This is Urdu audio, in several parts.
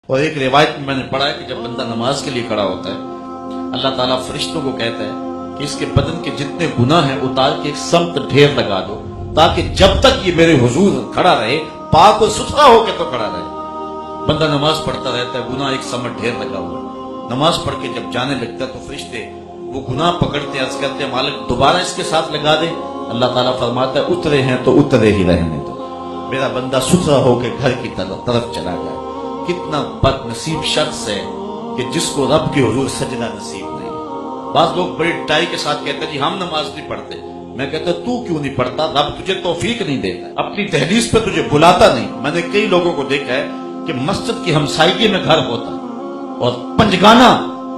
اور ایک روایت میں نے پڑھا ہے کہ جب بندہ نماز کے لیے کھڑا ہوتا ہے اللہ تعالیٰ فرشتوں کو کہتا ہے کہ اس کے بدن کے جتنے گناہ ہیں اتار کے ایک سمت ڈھیر لگا دو تاکہ جب تک یہ میرے حضور کھڑا رہے پاک اور ستھرا ہو کے تو کھڑا رہے۔ بندہ نماز پڑھتا رہتا ہے، گناہ ایک سمت ڈھیر لگا ہوا ہے، نماز پڑھ کے جب جانے لگتا ہے تو فرشتے وہ گناہ پکڑتے عرض کرتے ہیں مالک دوبارہ اس کے ساتھ لگا دے۔ اللہ تعالیٰ فرماتا ہے اترے ہیں تو اترے ہی رہنے دو، میرا بندہ ستھرا ہو کے گھر کی طرف چلا جائے۔ کتنا بد نصیب شخص ہے کہ جس کو رب کے حضور سجدہ نصیب نہیں ہے۔ بعض لوگ بڑی ٹائی کے ساتھ کہتے ہیں جی ہم نماز نہیں پڑھتے، میں کہتا ہوں تو کیوں نہیں پڑھتا؟ رب تجھے توفیق نہیں دیتا، اپنی دہلیز پہ تجھے بلاتا نہیں۔ میں نے کئی لوگوں کو دیکھا ہے کہ مسجد کی ہمسائیگی میں گھر ہوتا اور پنجگانہ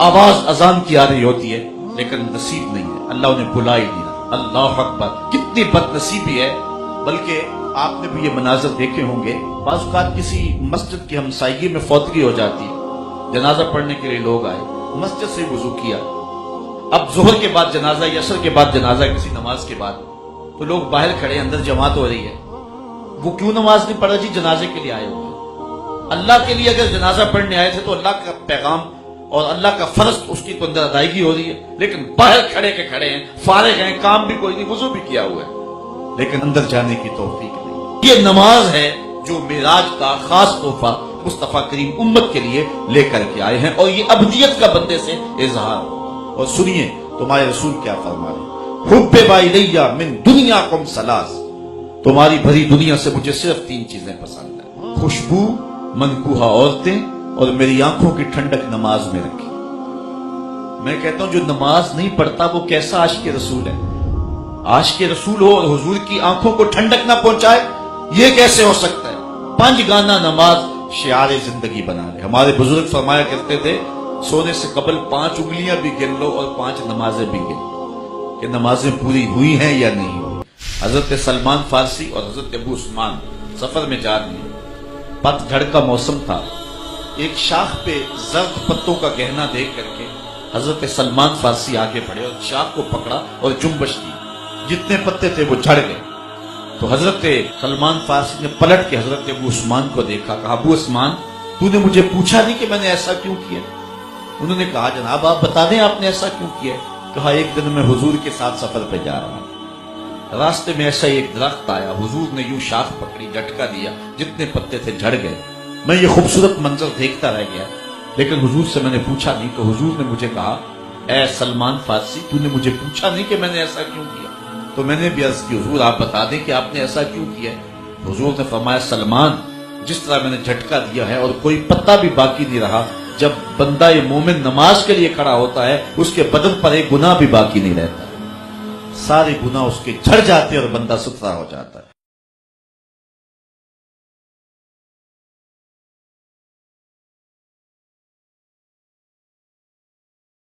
آواز اذان کی آ رہی ہوتی ہے لیکن نصیب نہیں ہے، اللہ انہیں بلا ہی نہیں رہا۔ اللہ اکبر، کتنی بد نصیبی ہے۔ بلکہ آپ نے بھی یہ مناظر دیکھے ہوں گے، بعض اوقات کسی مسجد کی ہمسائیگی میں فوتگی ہو جاتی ہے، جنازہ پڑھنے کے لیے لوگ آئے، مسجد سے وضو کیا، اب ظہر کے بعد جنازہ یا عصر کے بعد جنازہ کسی نماز کے بعد، تو لوگ باہر کھڑے، اندر جماعت ہو رہی ہے، وہ کیوں نماز نہیں پڑھا؟ جی جنازے کے لیے آئے ہوئے۔ اللہ کے لیے اگر جنازہ پڑھنے آئے تھے تو اللہ کا پیغام اور اللہ کا فرض اس کی تو اندر ادائیگی ہو رہی ہے، لیکن باہر کھڑے کے کھڑے ہیں، فارغ ہیں، کام بھی کوئی نہیں، وضو بھی کیا ہوا ہے لیکن اندر جانے کی توفیق نہیں۔ یہ نماز ہے جو معراج کا خاص تحفہ مصطفیٰ کریم امت کے لیے لے کر کے آئے ہیں، اور یہ ابدیت کا بندے سے اظہار ہو۔ اور سنیے تمہارے رسول کیا فرما رہے، حب الیہ من دنیاکم ثلاث، تمہاری بھری دنیا سے مجھے صرف 3 چیزیں پسند ہیں، خوشبو، منکوحہ عورتیں اور میری آنکھوں کی ٹھنڈک نماز میں رکھی۔ میں کہتا ہوں جو نماز نہیں پڑھتا وہ کیسا عاشق رسول ہے؟ عاشق رسول ہو اور حضور کی آنکھوں کو ٹھنڈک نہ پہنچائے، یہ کیسے ہو سکتا ہے؟ 5 گانا نماز شعار زندگی بنا لے۔ ہمارے بزرگ فرمایا کرتے تھے سونے سے قبل 5 انگلیاں بھی گن لو اور 5 نمازیں بھی گن لو کہ نمازیں پوری ہوئی ہیں یا نہیں ہوئی۔ حضرت سلمان فارسی اور حضرت ابو عثمان سفر میں جا رہے ہیں، پت جھڑ کا موسم تھا، ایک شاخ پہ زرد پتوں کا گہنا دیکھ کر کے حضرت سلمان فارسی آگے بڑھے اور شاخ کو پکڑا اور جنبش کی، جتنے پتے تھے وہ جھڑ گئے۔ تو حضرت سلمان فارسی نے پلٹ کے حضرت ابو عثمان کو دیکھا، کہا ابو عثمان تو نے مجھے پوچھا نہیں کہ میں نے ایسا کیوں کیا؟ انہوں نے کہا جناب آپ بتا دیں آپ نے ایسا کیوں کیا؟ کہا ایک دن میں حضور کے ساتھ سفر پہ جا رہا ہوں، راستے میں ایسا ایک درخت آیا، حضور نے یوں شاخ پکڑی، جھٹکا دیا، جتنے پتے تھے جھڑ گئے۔ میں یہ خوبصورت منظر دیکھتا رہ گیا، لیکن حضور سے میں نے پوچھا نہیں، تو حضور نے مجھے کہا اے سلمان فارسی تو نے مجھے پوچھا نہیں کہ میں نے ایسا کیوں کیا؟ تو میں نے بھی عرض کی حضور آپ بتا دیں کہ آپ نے ایسا کیوں کیا؟ حضور نے فرمایا سلمان جس طرح میں نے جھٹکا دیا ہے اور کوئی پتا بھی باقی نہیں رہا، جب بندہ یہ مومن نماز کے لیے کھڑا ہوتا ہے اس کے بدن پر ایک گناہ بھی باقی نہیں رہتا، سارے گناہ اس کے جھڑ جاتے اور بندہ ستھرا ہو جاتا ہے۔